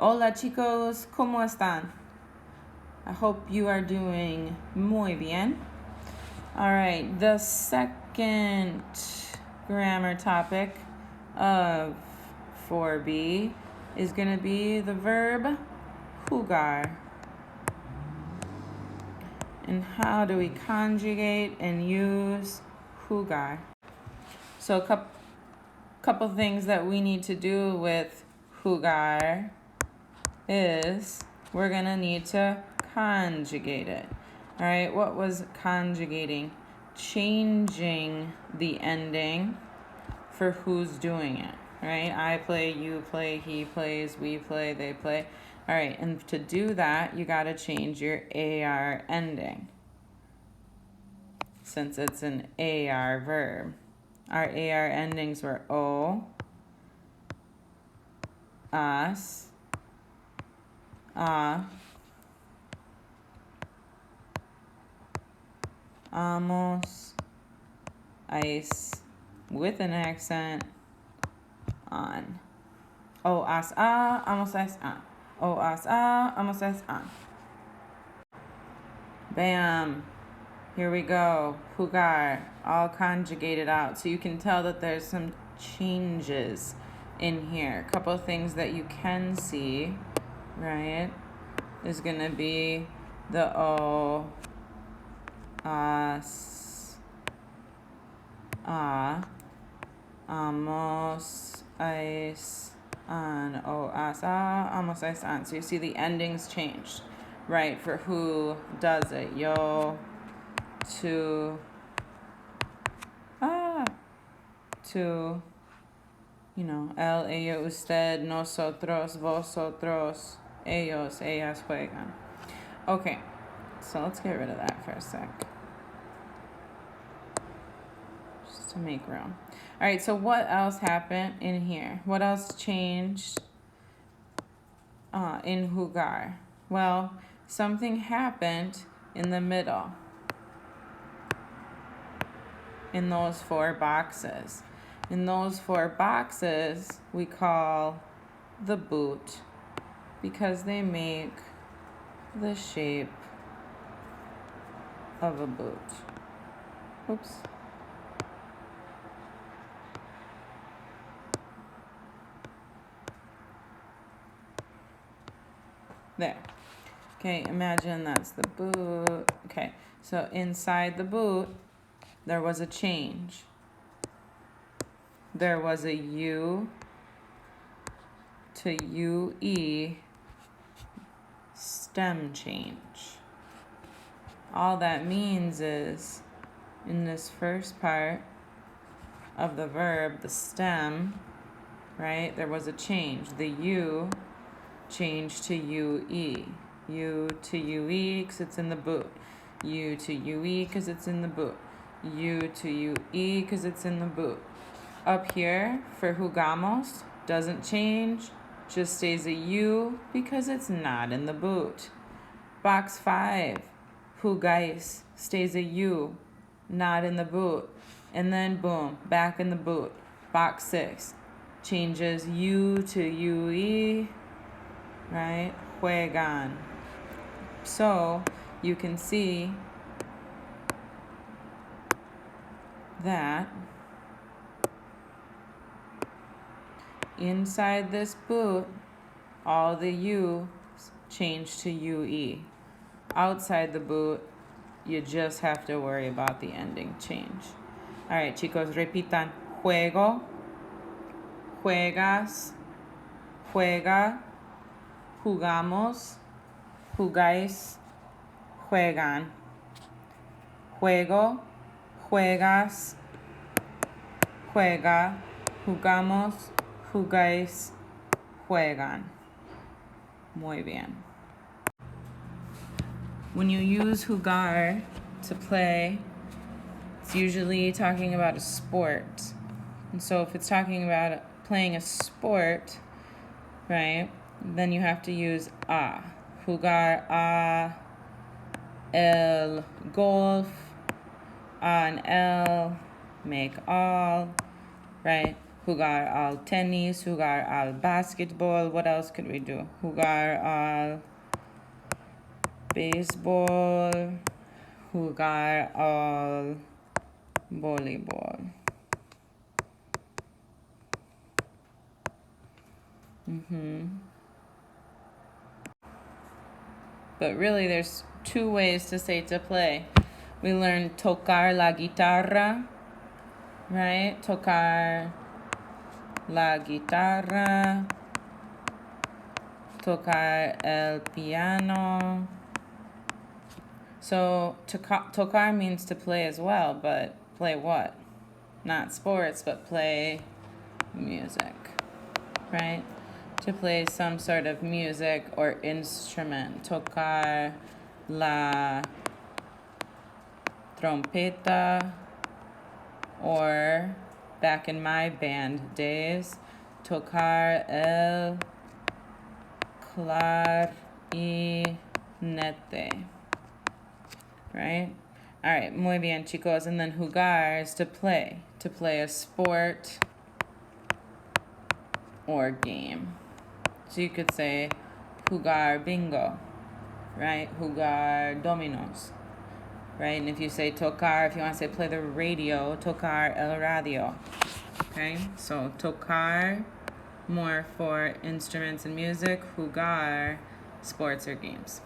Hola chicos, ¿cómo están? I hope you are doing muy bien. All right, the second grammar topic of 4B is going to be the verb jugar. And how do we conjugate and use jugar? So a couple things that we need to do with jugar is we're going to need to conjugate it. All right, what was conjugating? Changing the ending for who's doing it, right? I play, you play, he plays, we play, they play. All right, and to do that, you got to change your AR ending since it's an AR verb. Our AR endings were O, us, amos, ice, with an accent, on. O, as, amos, ice, on. O, as, amos, ice, on. Bam. Here we go. Jugar, all conjugated out. So you can tell that there's some changes in here. A couple of things that you can see, right? Is going to be the O, as, amos, ice, on. O, as, amos, ice, on. So you see the endings changed, right? For who does it. Yo, to, you know, él, ella, usted, nosotros, vosotros, ellos, ellas juegan. Okay, so let's get rid of that for a sec. Just to make room. All right, so what else happened in here? What else changed in jugar? Well, something happened in the middle. In those 4 boxes. In those 4 boxes, we call the boot because they make the shape of a boot. Oops. There. Okay, imagine that's the boot. Okay, so inside the boot, there was a change. There was a U to UE stem change. All that means is in this first part of the verb, the stem, right, there was a change. The U changed to UE. U to UE because it's in the boot. U to UE because it's in the boot. U to UE because it's in the boot. Up here for jugamos doesn't change, just stays a U because it's not in the boot. Box 5, jugáis, stays a U, not in the boot. And then boom, back in the boot. Box 6 changes U to UE, right? Juegan. So you can see that inside this boot, all the U change to UE. Outside the boot, you just have to worry about the ending change. All right, chicos, repitan. Juego, juegas, juega, jugamos, jugáis, juegan. Juego, juegas, juega, jugamos, jugáis, juegan. Muy bien. When you use jugar to play, it's usually talking about a sport. And so if it's talking about playing a sport, right, then you have to use a. Jugar a el golf, an el, make all, right? Jugar al tenis, jugar al basketball. What else could we do? Jugar al béisbol, jugar al voleibol. But really, there's two ways to say to play. We learned tocar la guitarra, right? Tocar la guitarra, tocar el piano. So tocar means to play as well, but play what? Not sports, but play music, right? To play some sort of music or instrument. Tocar la trompeta, or back in my band days, tocar el clarinete. Right? All right, muy bien, chicos. And then jugar is to play a sport or game. So you could say jugar bingo, right? Jugar dominos, right? And if you say tocar, if you want to say play the radio, tocar el radio, okay? So tocar, more for instruments and music, jugar, sports or games.